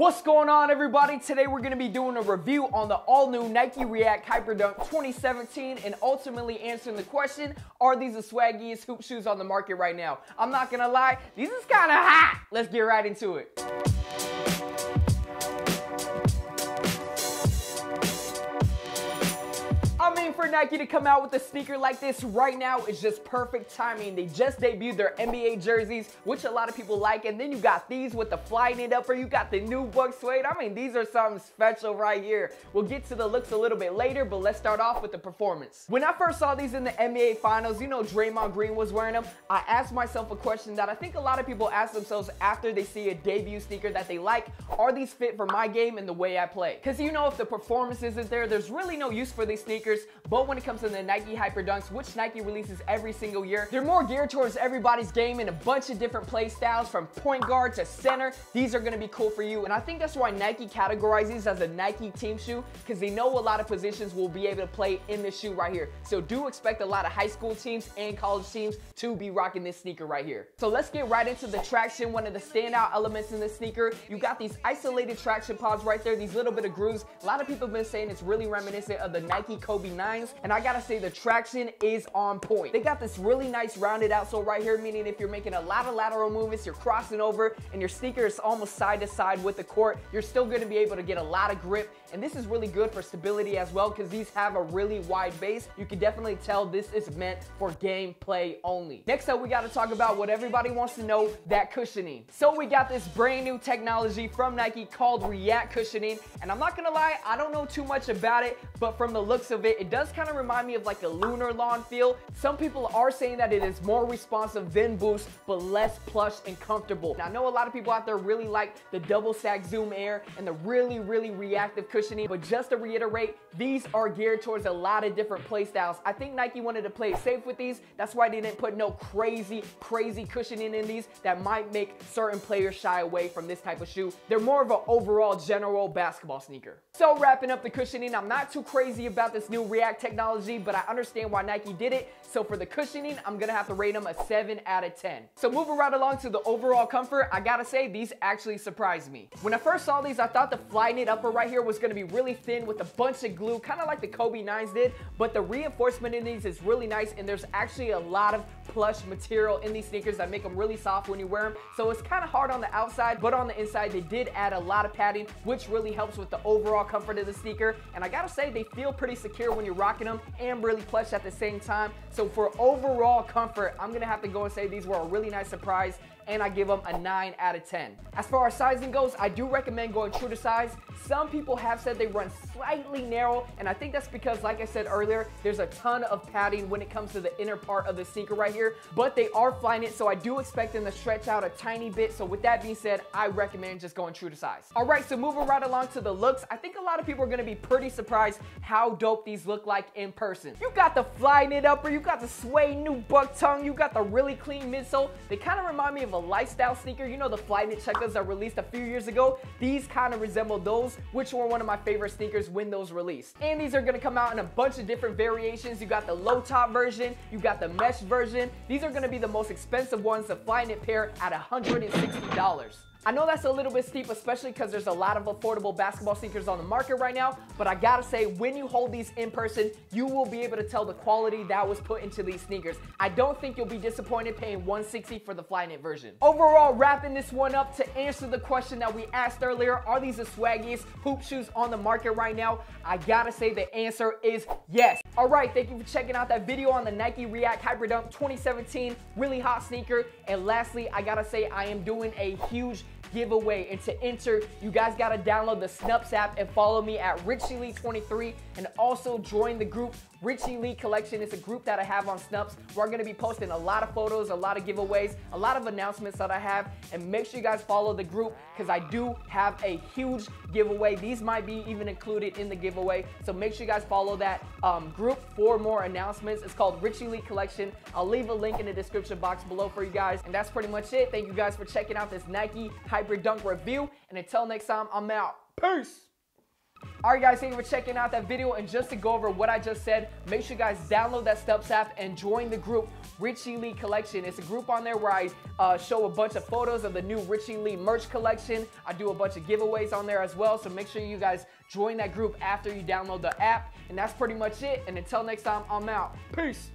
What's going on, everybody? Today we're going to be doing a review on the all-new Nike React Hyperdunk 2017 and ultimately answering the question, are these the swaggiest hoop shoes on the market right now? I'm not going to lie, these is kind of hot. Let's get right into it. I mean, for Nike to come out with a sneaker like this right now is just perfect timing. They just debuted their NBA jerseys, which a lot of people like, and then you got these with the flying it upper, you got the new Buck suede. I mean, these are something special right here. We'll get to the looks a little bit later, but let's start off with the performance. When I first saw these in the NBA Finals, you know Draymond Green was wearing them, I asked myself a question that I think a lot of people ask themselves after they see a debut sneaker that they like, are these fit for my game and the way I play? Because you know, if the performance isn't there, there's really no use for these sneakers. But when it comes to the Nike Hyperdunks, which Nike releases every single year, they're more geared towards everybody's game in a bunch of different play styles, from point guard to center. These are going to be cool for you, and I think that's why Nike categorizes these as a Nike team shoe, because they know a lot of positions will be able to play in this shoe right here. So do expect a lot of high school teams and college teams to be rocking this sneaker right here. So let's get right into the traction. One of the standout elements in this sneaker, you got these isolated traction pods right there, these little bit of grooves. A lot of people have been saying it's really reminiscent of the Nike Kobe 9s, and I gotta say the traction is on point. They got this really nice rounded outsole right here, meaning if you're making a lot of lateral movements, you're crossing over, and your sneaker is almost side to side with the court, you're still gonna be able to get a lot of grip. And this is really good for stability as well, because these have a really wide base. You can definitely tell this is meant for gameplay only. Next up, we got to talk about what everybody wants to know, that cushioning. So we got this brand new technology from Nike called React cushioning, and I'm not gonna lie, I don't know too much about it, but from the looks of it, it does kind of remind me of like a lunar lawn feel. Some people are saying that it is more responsive than Boost, but less plush and comfortable. Now, I know a lot of people out there really like the double stack Zoom Air and the really reactive cushioning, but just to reiterate, these are geared towards a lot of different play styles. I think Nike wanted to play it safe with these. That's why they didn't put no crazy cushioning in these that might make certain players shy away from this type of shoe. They're more of an overall general basketball sneaker. So wrapping up the cushioning, I'm not too crazy about this new React technology, but I understand why Nike did it. So for the cushioning, I'm gonna have to rate them a 7 out of 10. So moving right along to the overall comfort, I gotta say these actually surprised me. When I first saw these, I thought the fly knit upper right here was gonna be really thin with a bunch of glue, kind of like the Kobe 9s did, but the reinforcement in these is really nice, and there's actually a lot of plush material in these sneakers that make them really soft when you wear them. So it's kind of hard on the outside, but on the inside, they did add a lot of padding, which really helps with the overall comfort of the sneaker. And I gotta say, they feel pretty secure when you're rocking them and really plush at the same time. So for overall comfort, I'm gonna have to go and say these were a really nice surprise, and I give them a 9 out of 10. As far as sizing goes, I do recommend going true to size. Some people have said they run slightly narrow, and I think that's because, like I said earlier, there's a ton of padding when it comes to the inner part of the sneaker right here, but they are flying it, so I do expect them to stretch out a tiny bit. So with that being said, I recommend just going true to size. All right, so moving right along to the looks, I think a lot of people are gonna be pretty surprised how dope these look like in person. You got the fly knit upper, you got the suede new buck tongue, you got the really clean midsole. They kind of remind me of a lifestyle sneaker. You know the fly knit checkers that released a few years ago? These kind of resemble those, which were one of my favorite sneakers when those released. And these are gonna come out in a bunch of different variations. You got the low top version, you got the mesh version. These are gonna be the most expensive ones, the fly knit pair, at $160. I know that's a little bit steep, especially because there's a lot of affordable basketball sneakers on the market right now, but I gotta say, when you hold these in person, you will be able to tell the quality that was put into these sneakers. I don't think you'll be disappointed paying $160 for the fly knit version. Overall, wrapping this one up, to answer the question that we asked earlier, are these the swaggiest hoop shoes on the market right now? I gotta say the answer is yes. All right, thank you for checking out that video on the Nike React Hyperdunk 2017, really hot sneaker. And lastly, I gotta say I am doing a huge giveaway, and to enter, you guys gotta download the Snups app and follow me at RICHIELECOLLECTION, and also join the group Richie Lee Collection. It's a group that I have on Snups. We're gonna be posting a lot of photos, a lot of giveaways, a lot of announcements that I have, and make sure you guys follow the group, because I do have a huge giveaway. These might be even included in the giveaway, so make sure you guys follow that group for more announcements. It's called Richie Lee Collection. I'll leave a link in the description box below for you guys, and that's pretty much it. Thank you guys for checking out this Nike Hyperdunk review, and until next time, I'm out. Peace! Alright guys, thank you for checking out that video, and just to go over what I just said, make sure you guys download that Stubbs app and join the group Richie Lee Collection. It's a group on there where I show a bunch of photos of the new Richie Lee merch collection. I do a bunch of giveaways on there as well, so make sure you guys join that group after you download the app. And that's pretty much it, and until next time, I'm out. Peace!